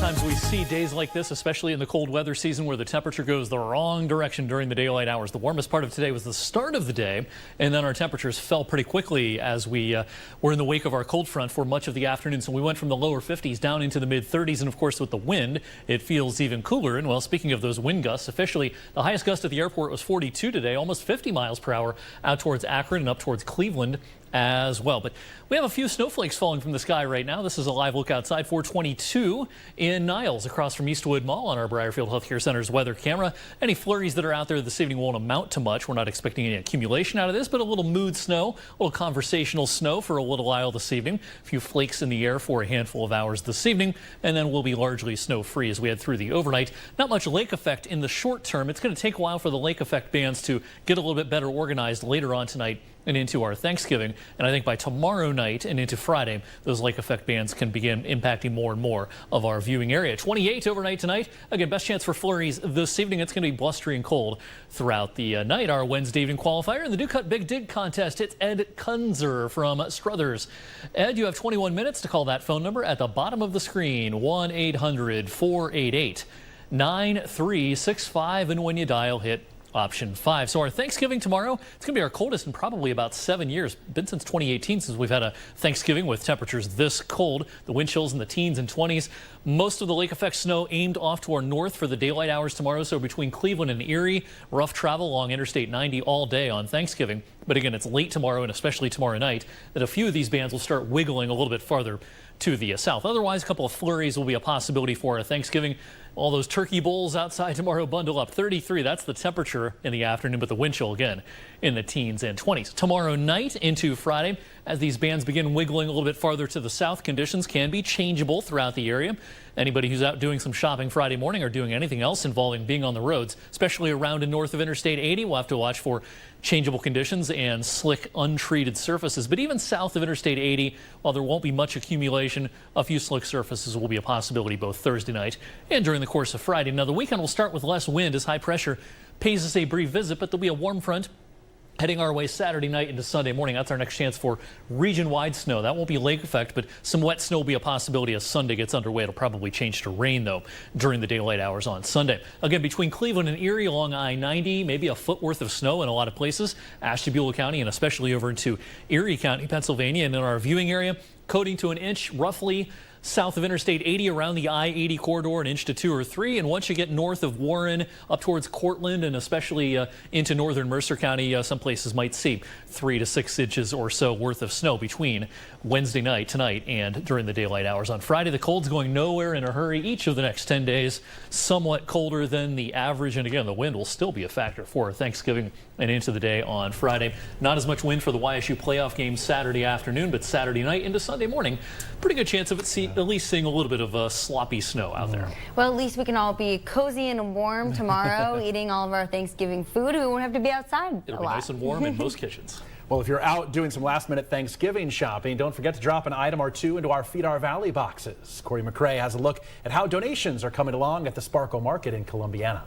Sometimes we see days like this, especially in the cold weather season, where the temperature goes the wrong direction during the daylight hours. The warmest part of today was the start of the day, and then our temperatures fell pretty quickly as we were in the wake of our cold front for much of the afternoon. So we went from the lower 50s down into the mid 30s, and of course with the wind, it feels even cooler. And well, speaking of those wind gusts, officially the highest gust at the airport was 42 today, almost 50 miles per hour out towards Akron and up towards Cleveland as well. But we have a few snowflakes falling from the sky right now. This is a live look outside. 422 in Niles across from Eastwood Mall on our Briarfield Healthcare Center's weather camera. Any flurries that are out there this evening won't amount to much. We're not expecting any accumulation out of this, but a little mood snow, a little conversational snow for a little while this evening. A few flakes in the air for a handful of hours this evening, and then we'll be largely snow free as we head through the overnight. Not much lake effect in the short term. It's going to take a while for the lake effect bands to get a little bit better organized later on tonight and into our Thanksgiving. And I think by tomorrow night and into Friday, those lake effect bands can begin impacting more and more of our viewing area. 28 overnight tonight. Again, best chance for flurries this evening. It's going to be blustery and cold throughout the night. Our Wednesday evening qualifier in the Do Cut Big Dig contest. It's Ed Kunzer from Struthers. Ed, you have 21 minutes to call that phone number at the bottom of the screen. 1-800-488-9365. And when you dial, hit option 5. So our Thanksgiving tomorrow, it's going to be our coldest in probably about 7 years. Been since 2018 since we've had a Thanksgiving with temperatures this cold. The wind chills in the teens and 20s. Most of the lake effect snow aimed off to our north for the daylight hours tomorrow. So between Cleveland and Erie, rough travel along Interstate 90 all day on Thanksgiving. But again, it's late tomorrow and especially tomorrow night that a few of these bands will start wiggling a little bit farther to the south. Otherwise, a couple of flurries will be a possibility for our Thanksgiving. All those turkey bowls outside tomorrow bundle up. 33, that's the temperature in the afternoon, but the wind chill again in the teens and 20s. Tomorrow night into Friday, as these bands begin wiggling a little bit farther to the south, conditions can be changeable throughout the area. Anybody who's out doing some shopping Friday morning or doing anything else involving being on the roads, especially around and north of Interstate 80, we'll have to watch for changeable conditions and slick, untreated surfaces. But even south of Interstate 80, while there won't be much accumulation, a few slick surfaces will be a possibility both Thursday night and during the course of Friday. Now, the weekend will start with less wind as high pressure pays us a brief visit, but there'll be a warm front heading our way Saturday night into Sunday morning. That's our next chance for region-wide snow. That won't be lake effect, but some wet snow will be a possibility as Sunday gets underway. It'll probably change to rain, though, during the daylight hours on Sunday. Again, between Cleveland and Erie along I-90, maybe a foot worth of snow in a lot of places. Ashtabula County and especially over into Erie County, Pennsylvania, and in our viewing area, coating to an inch roughly south of Interstate 80 around the I-80 corridor, an inch to 2 or 3. And once you get north of Warren up towards Cortland and especially into northern Mercer County, some places might see 3 to 6 inches or so worth of snow between Wednesday night, tonight, and during the daylight hours. On Friday, the cold's going nowhere in a hurry. Each of the next 10 days, somewhat colder than the average. And again, the wind will still be a factor for Thanksgiving and into the day on Friday. Not as much wind for the YSU playoff game Saturday afternoon, but Saturday night into Sunday morning, pretty good chance of it at least seeing a little bit of sloppy snow out there. Well, at least we can all be cozy and warm tomorrow, eating all of our Thanksgiving food. We won't have to be outside. It'll be nice and warm in most kitchens. Well, if you're out doing some last-minute Thanksgiving shopping, don't forget to drop an item or two into our Feed Our Valley boxes. Corey McRae has a look at how donations are coming along at the Sparkle Market in Columbiana.